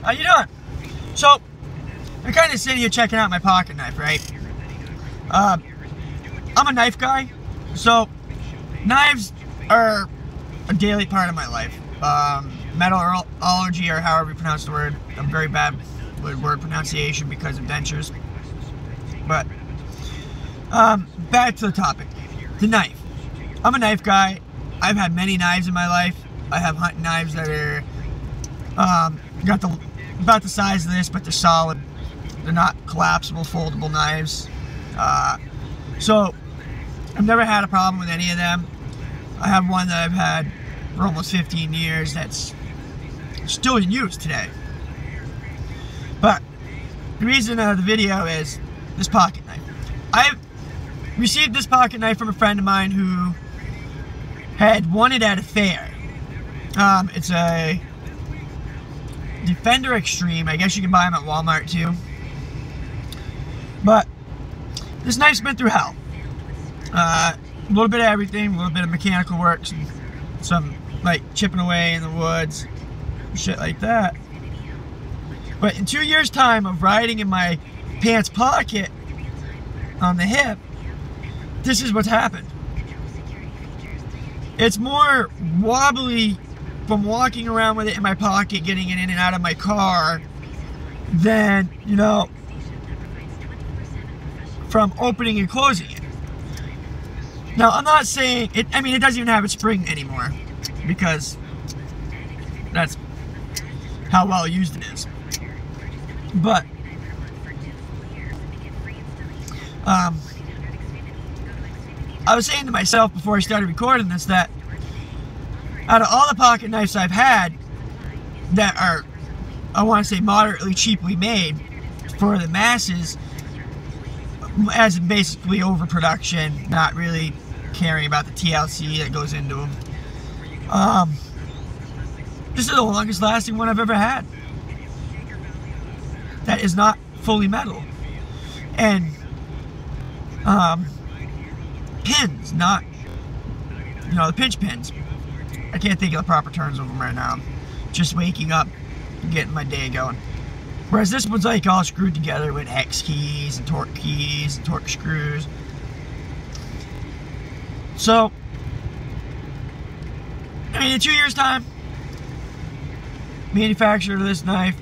How you doing? So, I'm kind of sitting here checking out my pocket knife, right? I'm a knife guy, so knives are a daily part of my life. Metallurgy, or however you pronounce the word. I'm very bad with word pronunciation because of dentures. But, back to the topic. The knife. I'm a knife guy. I've had many knives in my life. I have hunting knives that are about the size of this, but they're solid. They're not collapsible, foldable knives. So I've never had a problem with any of them. I have one that I've had for almost 15 years that's still in use today. But the reason of the video is this pocket knife. I received this pocket knife from a friend of mine who had won it at a fair. It's a Defender Xtreme. I guess you can buy them at Walmart too. But this knife's been through hell. A little bit of everything, a little bit of mechanical work, some like chipping away in the woods, shit like that. But in 2 years' time of riding in my pants pocket on the hip, this is what's happened. It's more wobbly from walking around with it in my pocket, getting it in and out of my car, than, you know, from opening and closing it. Now, I'm not saying, it doesn't even have a spring anymore, because that's how well used it is. But, I was saying to myself before I started recording this that out of all the pocket knives I've had that are, I want to say, moderately cheaply made for the masses, as in basically overproduction, not really caring about the TLC that goes into them, this is the longest lasting one I've ever had. That is not fully metal. And pins, not, you know, the pinch pins. I can't think of the proper terms of them right now. Just waking up and getting my day going. Whereas this one's like all screwed together with hex keys and torque screws. So, I mean, in 2 years' time, manufacturer of this knife,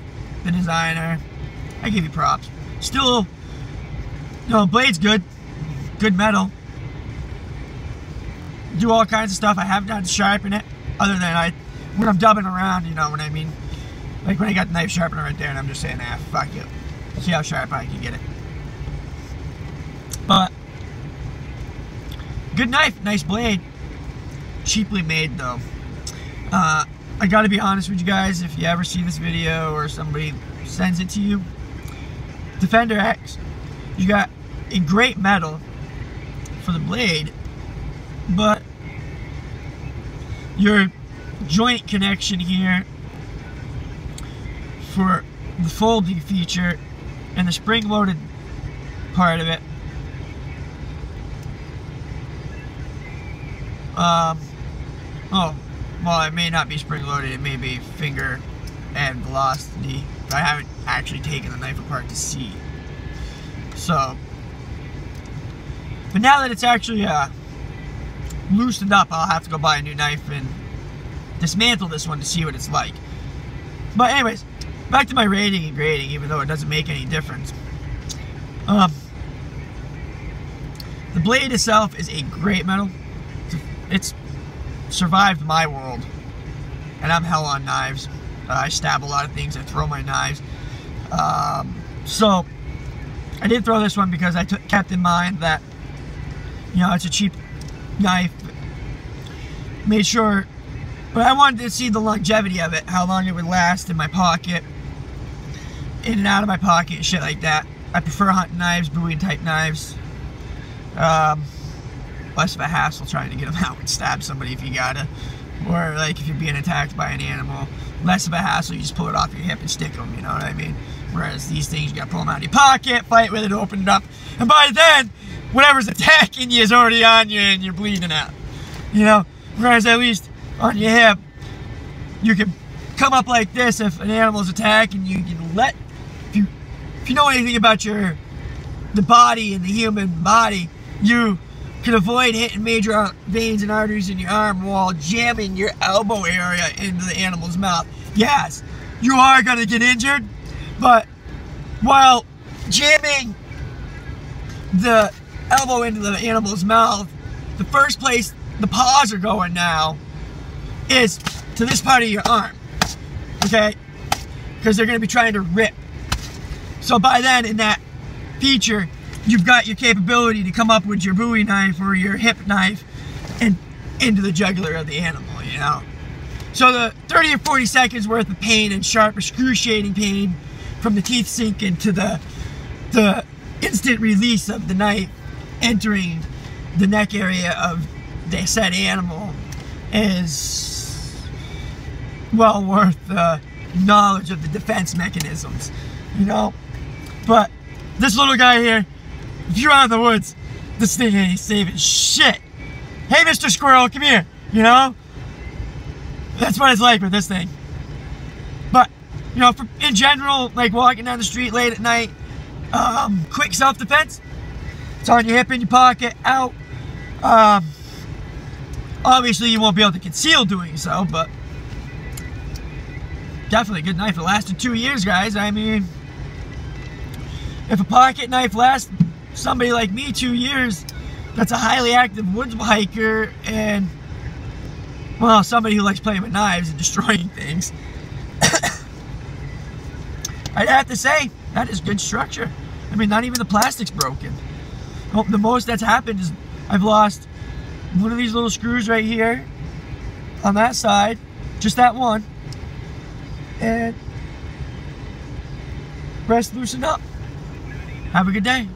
the designer, I give you props. Still, you know, blade's good metal. Do all kinds of stuff. I haven't had to sharpen it, other than when I'm dubbing around, you know what I mean? Like when I got the knife sharpener right there and I'm just saying, ah, fuck it. See how sharp I can get it. But, good knife, nice blade. Cheaply made though. I gotta be honest with you guys, if you ever see this video or somebody sends it to you, Defender X, you got a great metal for the blade, but your joint connection here for the folding feature and the spring-loaded part of it, oh, well, it may not be spring-loaded, it may be finger and velocity. I haven't actually taken the knife apart to see. So, but now that it's actually loosened up, I'll have to go buy a new knife and dismantle this one to see what it's like. But anyways, back to my rating and grading, even though it doesn't make any difference. The blade itself is a great metal. It's survived my world, and I'm hell on knives. I stab a lot of things, I throw my knives. So I did throw this one because I kept in mind that, you know, it's a cheap knife. Made sure, but I wanted to see the longevity of it, how long it would last in my pocket, in and out of my pocket, and shit like that. I prefer hunting knives, Bowie type knives. Less of a hassle trying to get them out and stab somebody if you gotta, or like if you're being attacked by an animal. Less of a hassle, you just pull it off your hip and stick them, you know what I mean? Whereas these things, you gotta pull them out of your pocket, fight with it, open it up, and by then, whatever's attacking you is already on you and you're bleeding out. You know? Whereas at least on your hip, you can come up like this if an animal's attacking you. You can let, if you know anything about the body and the human body, you can avoid hitting major veins and arteries in your arm while jamming your elbow area into the animal's mouth. Yes, you are going to get injured, but while jamming the elbow into the animal's mouth, the first place the paws are going now is to this part of your arm, okay? Because they're going to be trying to rip. So by then, in that feature, you've got your capability to come up with your Bowie knife or your hip knife and into the jugular of the animal, you know? So the 30 or 40 seconds worth of pain and sharp, excruciating pain from the teeth sinking to the instant release of the knife entering the neck area of the said animal is well worth the knowledge of the defense mechanisms, you know? But this little guy here, if you're out in the woods, this thing ain't saving shit. Hey, Mr. Squirrel, come here, you know? That's what it's like with this thing. But, you know, in general, like walking down the street late at night, quick self-defense, it's on your hip, in your pocket, out. Obviously, you won't be able to conceal doing so, but definitely a good knife. It lasted 2 years, guys. I mean, if a pocket knife lasts somebody like me 2 years, that's a highly active woods hiker and, well, somebody who likes playing with knives and destroying things. I'd have to say, that is good structure. I mean, not even the plastic's broken. The most that's happened is I've lost one of these little screws right here on that side, just that one, and rest loosened up. Have a good day.